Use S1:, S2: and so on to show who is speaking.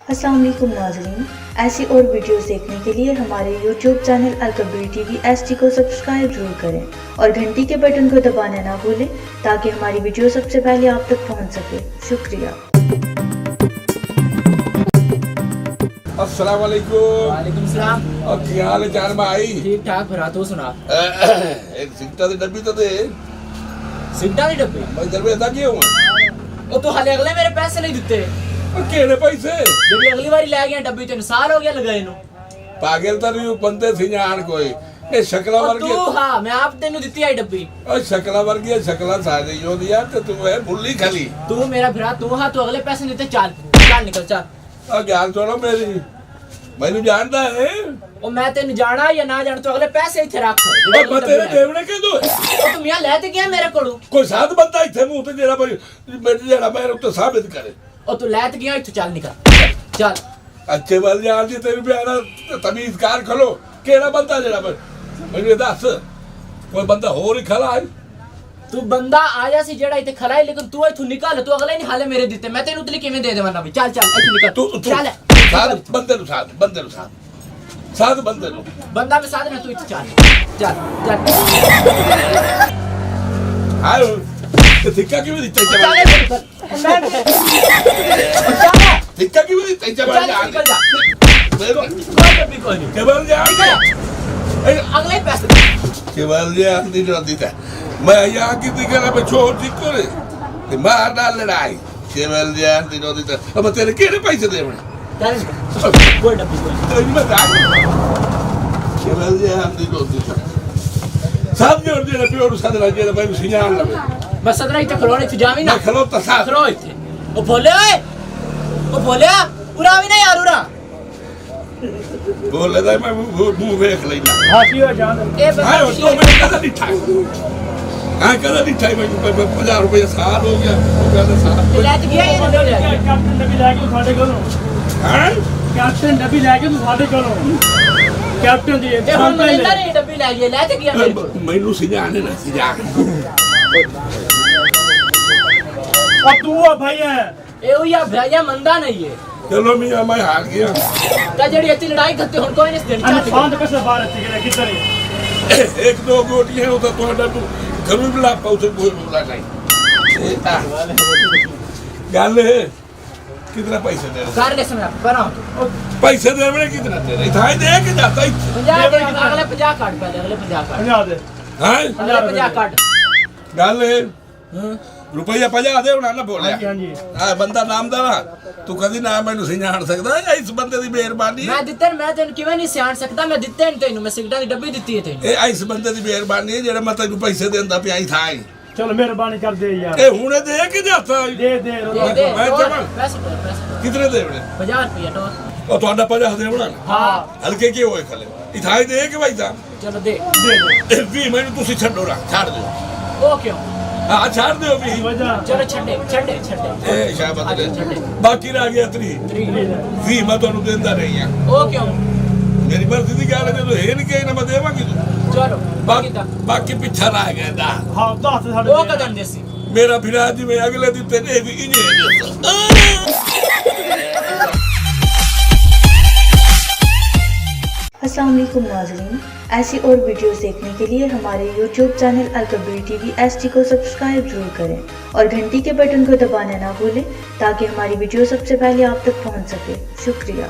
S1: अस्सलाम वालेकुम नाज़रीन, ऐसी और वीडियोस देखने के लिए हमारे YouTube channel Al Kabir TV HD को सब्सक्राइब जरूर करें और घंटी के बटन को दबाना ना भूलें ताकि हमारी वीडियो सबसे पहले आप तक पहुंच सके। शुक्रिया।
S2: अस्सलाम वालेकुम।
S3: वालेकुम सलाम।
S2: और क्या हाल है जान भाई?
S3: ठीक ठाक भरा तू सुना।
S2: एक सिगटा दी डब्बी तो दे।
S3: सिगटा दी डब्बी
S2: मैं इधर में क्यों हूं?
S3: ओ तू हाले अगले मेरे पैसे नहीं दिते।
S2: और केड़े पैसे?
S3: जेडी अगली बारी ले गया डब्बी 3 साल हो गया लगाए नु।
S2: पागल तो नहीं बंदे थी जान कोई। ए शकला वर्गी।
S3: तू हां मैं आप तेनु दित्ती आई डब्बी।
S2: और शकला वर्गी शकला सादे यो दिया तो तू है भुल्ली खाली।
S3: तू मेरा भरा तू हां तू अगले पैसे नहीं देते चल निकल चल।
S2: और ज्ञान छोड़ो मेरी। मैंने जानता है।
S3: ओ मैं तेनु जाना या ना जान तू अगले पैसे इथे रख।
S2: और मैं तेरे देवने के दो।
S3: ओ तू मियां ले ते गया मेरे कोलो।
S2: कोई साथ बंदा इथे मुंह ते जेड़ा भाई मेरे जेड़ा मैं तो साबित करे।
S3: ओ तू ले ते गया इथे चल निकल चल।
S2: अच्छे बल जान दी तेरी प्यारा तमीज कार खलो केड़ा बंदा जेड़ा मैंने दस कोई बंदा होर ही खला है।
S3: तू बंदा आया सी जेड़ा इथे खड़ा है लेकिन तू इथु निकल तू अगले नहीं हाले मेरे दिते मैं तेनु उतली किवें दे देवाना भी चल चल इथे निकल
S2: तू
S3: चल
S2: साथ बंदे नु साथ बंदे नु
S3: बंदा में साथ में तू इथे चल
S2: हाय ते धिक्का क्यों दी तेजा धिक्का क्यों दी तेजा
S3: निकल जा
S2: केवल जा
S3: अगले पैसे
S2: केवल जा दी दी था मैं यहां की दी करे पे छोड़ दी करे ते मार डाल लड़ाई केवल जा दी दी था अब तेरे केड़े पैसे देवने
S3: कोई डब्बी कोई
S2: मैं केवल जा दी था सब जोड़ दे प्योर सदरा जेड़ा मैं सियान लवे
S3: बस सदरा इथे खलोने तू जावी ना
S2: मैं खलो तो साथ
S3: खलो इथे ओ भोले उरावी ना यार उरा
S2: बोले मैं मुंह देख लेना
S3: हां की हो जान ए
S2: हां तो मैं कदा नहीं था हां कदा नहीं था मैं 50 रुपए साल हो गया वो कहता साल
S3: ले गया ये नहीं ले गया
S4: कैप्टन डब्बी लेके ਸਾਡੇ ਕੋਲੋਂ
S2: हां
S4: कैप्टन डब्बी लेके ਤੂੰ ਸਾਡੇ ਕੋਲੋਂ कैप्टन ਦੀ
S3: ए हम नहीं डब्बी ले गया ले ते गया मेरे को
S2: ਮੈਨੂੰ ਸਿਜਾਣੇ ਨਾ ਸਿਜਾ
S4: और तू आ भाई है
S3: ए ओ या भैया मंदा नहीं है
S2: चलो मियां मैं हार गया
S3: का जेडी इतनी लड़ाई करते हुन कोई नहीं देनी
S4: अन शांत कैसे बाहर थी के किधर है
S2: एक दो गोटियां हो तो ਤੁਹਾਡਾ ਤੂੰ ਘਰੋਂ ਬੁਲਾ ਪਾਉ ਕੋਈ ਬੁਲਾ नहीं ਗੱਲ कितना पैसे दे
S3: कर ले समय पर
S2: पैसे देने कितना दे इतना दे के जाता
S3: 50 दे अगले 50 काट पहले अगले 50 काट
S4: 50 दे
S2: हां
S3: अगले 50 काट
S2: ਗੱਲ रुपया 50 दे ना बोले
S4: हां जी
S2: हां बंदा नामदार तू कदी ना मैनू सियाण सकदा इस बंदे दी मेहरबानी
S3: मैं दित्ते मैं तेन किवें नहीं सियाण सकदा मैं दित्ते नहीं तेनू मैं सिगरेट दी डब्बी दित्ती है तेनू
S2: ए इस बंदे दी मेहरबानी जेड़ा मैं तेनू पैसे देंदा पिया ही था
S4: चलो मेहरबानी कर दे यार
S2: ए हुणे दे के जाता
S4: दे दे
S2: मैं जमा
S3: पैसे
S2: कितने देवणे
S3: 50 रुपया तो
S2: और ਤੁਹਾਡਾ 50 ਦੇਵਣਾ
S3: हां
S2: ਹਲਕੇ ਕੀ ਹੋਏ ਖਲੇ ਇਥਾਈ ਦੇ ਕੇ ਭਾਈ ਤਾਂ
S3: चलो दे
S4: दे
S2: ਵੀ ਮੈਨੂੰ ਤੁਸੀਂ ਛੱਡੋ ਨਾ ਛੱਡ ਦਿਓ
S3: ओ क्यों
S2: ਹਾਂ ਛੱਡ ਦਿਓ ਵੀ
S4: वजह
S3: चलो छड्डे
S2: ए ਸ਼ਾਬਾਸ਼ ਬਾਕੀ ਰਹਿ ਗਿਆ 3 ਵੀ ਮੈਂ ਤੁਹਾਨੂੰ ਦਿੰਦਾ ਨਹੀਂ ਆ
S3: ओ क्यों
S2: ਮੇਰੀ ਮਰਜ਼ੀ ਦੀ ਗੱਲ ਹੈ ਜਦੋਂ ਇਹ ਨਹੀਂ ਕਹੇ ਨਾ ਮੈਂ ਦੇਵਾਂਗੀ ਤੂੰ
S3: चलो बाकी दा
S2: ਬਾਕੀ ਪਿੱਛਾ ਰਹਿ ਗਿਆ ਦਾ
S4: हां 10 साढ़े
S3: ओ कदम देसी
S2: ਮੇਰਾ ਫਿਰਾ ਜਿਵੇਂ ਅਗਲੇ ਦਿੱਤੇ ਨੇ ਵੀ ਇੰਨੇ
S1: अस्सलाम वालेकुम नाज़रीन, ऐसी और वीडियोस देखने के लिए हमारे YouTube channel Al Kabir TV HD को सब्सक्राइब जरूर करें और घंटी के बटन को दबाना ना भूलें ताकि हमारी वीडियो सबसे पहले आप तक पहुंच सके। शुक्रिया।